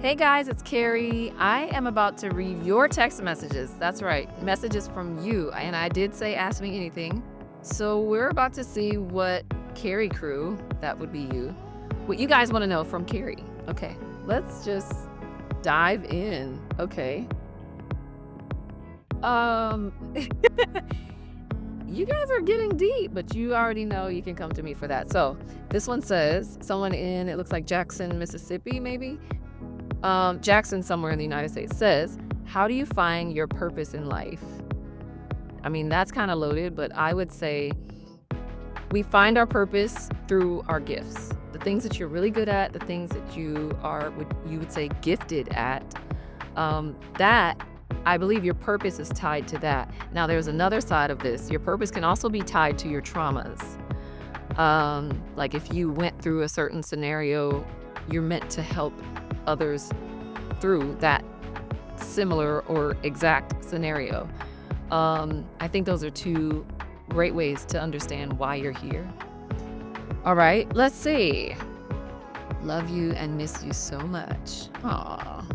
Hey guys, it's Carrie. I am about to read your text messages. That's right, messages from you. And I did say ask me anything. So we're about to see what Carrie crew, that would be you, what you guys want to know from Carrie. Okay, let's just dive in. Okay. Um You guys are getting deep, but you already know you can come to me for that. So this one says someone in, it looks like Jackson, Mississippi, maybe. Jackson, somewhere in the United States, says, how do you find your purpose in life? I mean, that's kind of loaded, but I would say we find our purpose through our gifts. The things that you're really good at, the things that you are, what you would say, gifted at, that I believe your purpose is tied to that. Now, there's another side of this. Your purpose can also be tied to your traumas. Like if you went through a certain scenario, you're meant to help others through that similar or exact scenario. I think those are two great ways to understand why you're here. All right, let's see. Love you and miss you so much. Aw.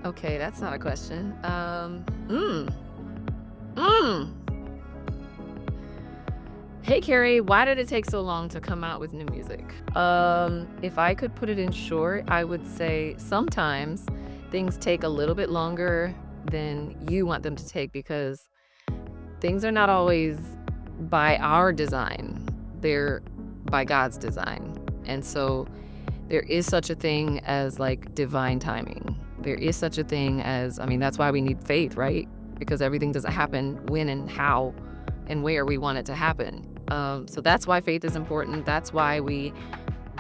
Okay, that's not a question. Hey Carrie, why did it take so long to come out with new music? If I could put it in short, I would say sometimes things take a little bit longer than you want them to take because things are not always by our design. They're by God's design. And so there is such a thing as like divine timing. There is such a thing as, I mean, that's why we need faith, right? Because everything doesn't happen when and how and where we want it to happen. So that's why faith is important. That's why we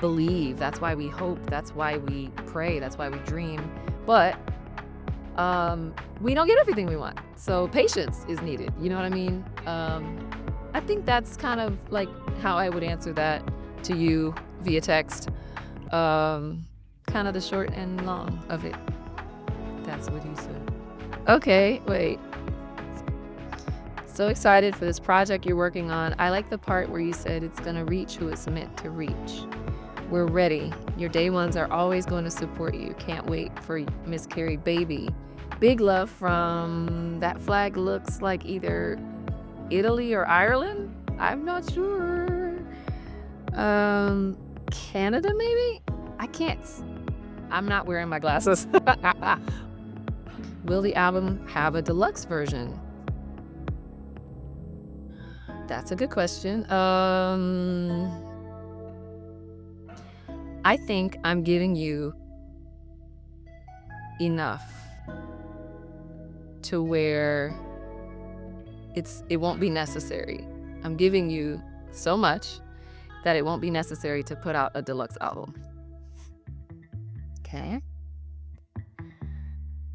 believe. That's why we hope. That's why we pray. That's why we dream. But we don't get everything we want. So patience is needed. You know what I mean? I think that's kind of like how I would answer that to you via text. Kind of the short and long of it. That's what he said. Okay, wait. So excited for this project you're working on. I like the part where you said it's going to reach who it's meant to reach. We're ready. Your day ones are always going to support you. Can't wait for Miss Carrie baby. Big love from, that flag looks like either Italy or Ireland. I'm not sure. Canada maybe? I'm not wearing my glasses. Will the album have a deluxe version? That's a good question. I think I'm giving you enough to where it won't be necessary. I'm giving you so much that it won't be necessary to put out a deluxe album. Okay.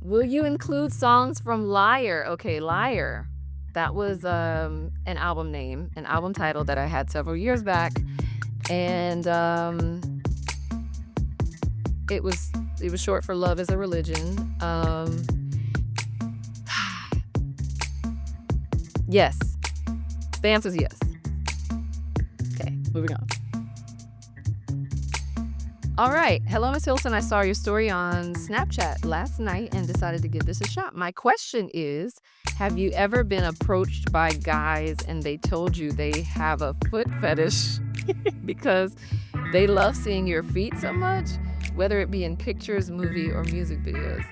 Will you include songs from Liar? Okay, Liar. That was an album name, an album title that I had several years back. And it was short for Love is a Religion. Yes. The answer is yes. Okay, moving on. All right. Hello, Miss Hilson. I saw your story on Snapchat last night and decided to give this a shot. My question is, have you ever been approached by guys and they told you they have a foot fetish because they love seeing your feet so much, whether it be in pictures, movie, or music videos?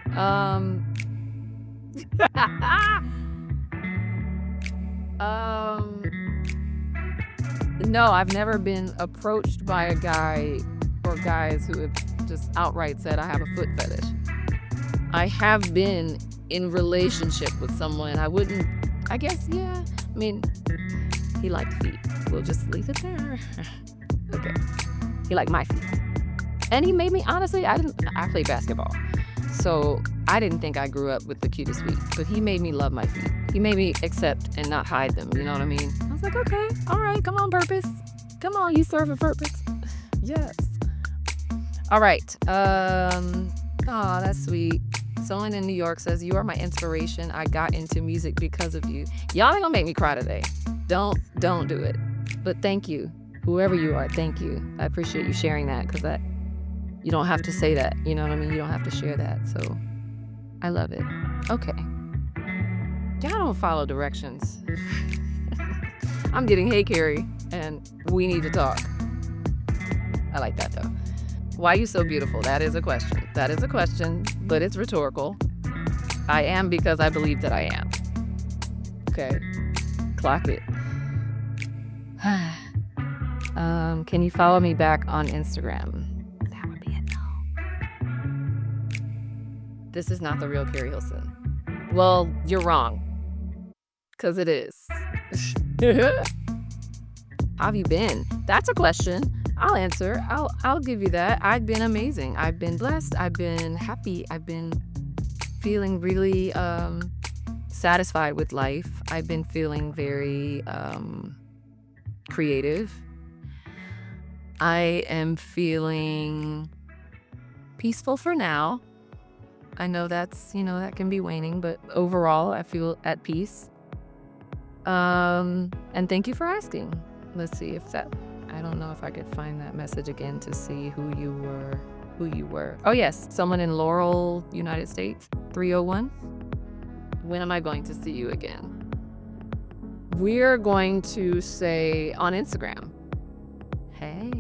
No, I've never been approached by a guy or guys who have just outright said, I have a foot fetish. I have been in relationship with someone. I guess, yeah. I mean, he liked feet. We'll just leave it there. Okay. He liked my feet. And he made me, honestly, I played basketball. So I didn't think I grew up with the cutest feet, but he made me love my feet. He made me accept and not hide them. You know what I mean? I was like, okay, all right, come on, purpose. Come on, you serve a purpose. Yes. All right. Oh, that's sweet. Someone in New York says, you are my inspiration. I got into music because of you. Y'all ain't gonna make me cry today. Don't do it. But thank you. Whoever you are, thank you. I appreciate you sharing that because You don't have to say that. You know what I mean? You don't have to share that. So I love it. Okay. Y'all don't follow directions. I'm getting, hey, Carrie, and we need to talk. I like that though. Why are you so beautiful? That is a question. That is a question, but it's rhetorical. I am because I believe that I am. Okay. Clock it. Can you follow me back on Instagram? That would be a no. This is not the real Carrie Hilson. Well, you're wrong. Because it is. How have you been? That's a question. I'll answer. I'll give you that. I've been amazing. I've been blessed. I've been happy. I've been feeling really satisfied with life. I've been feeling very creative. I am feeling peaceful for now. I know that's, that can be waning, but overall I feel at peace. And thank you for asking. Let's see if I don't know if I could find that message again to see who you were. Oh yes, someone in Laurel, United States, 301. When am I going to see you again? We're going to say on Instagram. Hey.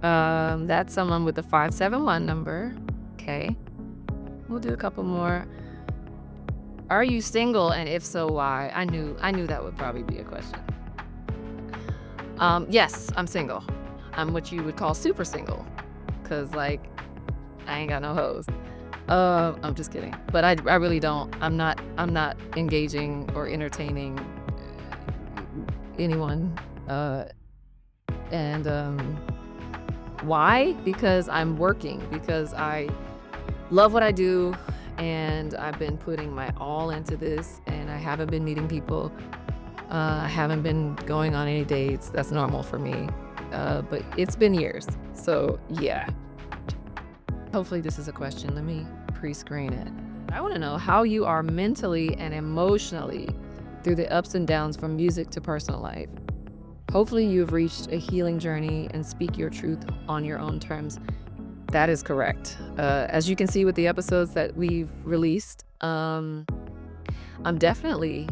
That's someone with the 571 number. Okay. We'll do a couple more. Are you single, and if so, why? I knew that would probably be a question. Yes, I'm single. I'm what you would call super single, cause I ain't got no hoes. I'm just kidding, but I really don't. I'm not engaging or entertaining anyone. And why? Because I'm working. Because I love what I do. And I've been putting my all into this, and I haven't been meeting people. I haven't been going on any dates. That's normal for me. But it's been years. So yeah. Hopefully this is a question. Let me pre-screen it. I want to know how you are mentally and emotionally through the ups and downs from music to personal life. Hopefully you've reached a healing journey and speak your truth on your own terms. That is correct. As you can see with the episodes that we've released, I'm definitely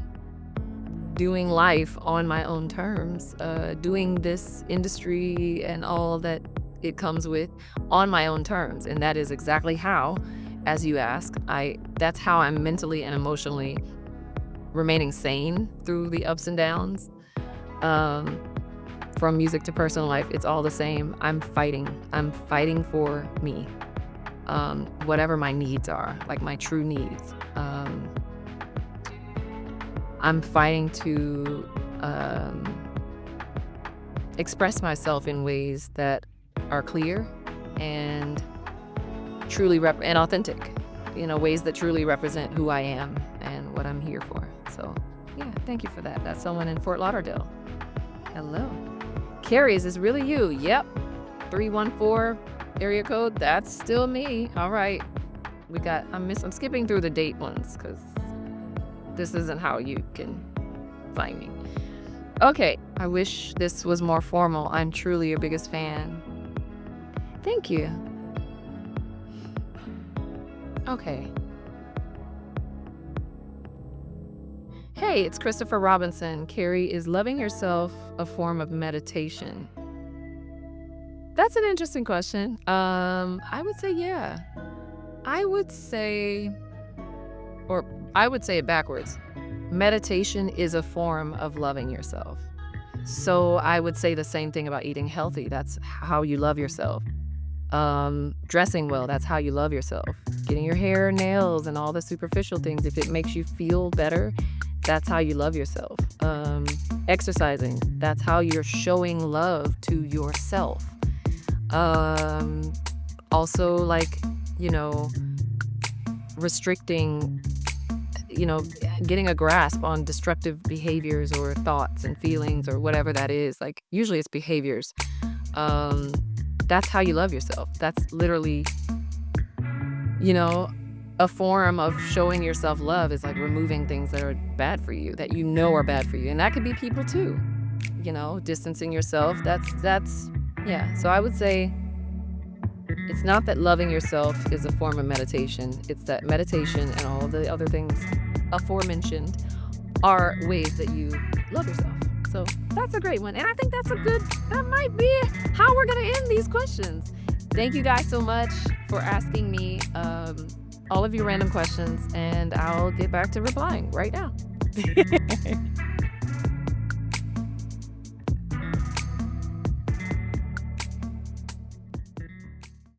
doing life on my own terms, doing this industry and all that it comes with on my own terms. And that is exactly how, as you ask, that's how I'm mentally and emotionally remaining sane through the ups and downs. From music to personal life, it's all the same. I'm fighting for me. Whatever my needs are, like my true needs. I'm fighting to express myself in ways that are clear and truly and authentic, ways that truly represent who I am and what I'm here for. So yeah, thank you for that. That's someone in Fort Lauderdale. Hello. Carrie, is this really you? Yep. 314 area code. That's still me. All right. I'm skipping through the date ones because this isn't how you can find me. Okay. I wish this was more formal. I'm truly your biggest fan. Thank you. Okay. Hey, it's Christopher Robinson. Carrie, is loving yourself a form of meditation? That's an interesting question. I would say yeah. I would say it backwards. Meditation is a form of loving yourself. So I would say the same thing about eating healthy. That's how you love yourself. Dressing well, that's how you love yourself. Getting your hair, nails, and all the superficial things, if it makes you feel better, that's how you love yourself. Exercising, that's how you're showing love to yourself. Also, restricting, getting a grasp on destructive behaviors or thoughts and feelings or whatever that is. Usually it's behaviors. That's how you love yourself. That's literally, a form of showing yourself love is removing things that are bad for you, that are bad for you. And that could be people too, distancing yourself. That's yeah. So I would say It's not that loving yourself is a form of meditation. It's that meditation and all the other things aforementioned are ways that you love yourself. So that's a great one. And I think that might be how we're going to end these questions. Thank you guys so much for asking me all of your random questions, and I'll get back to replying right now.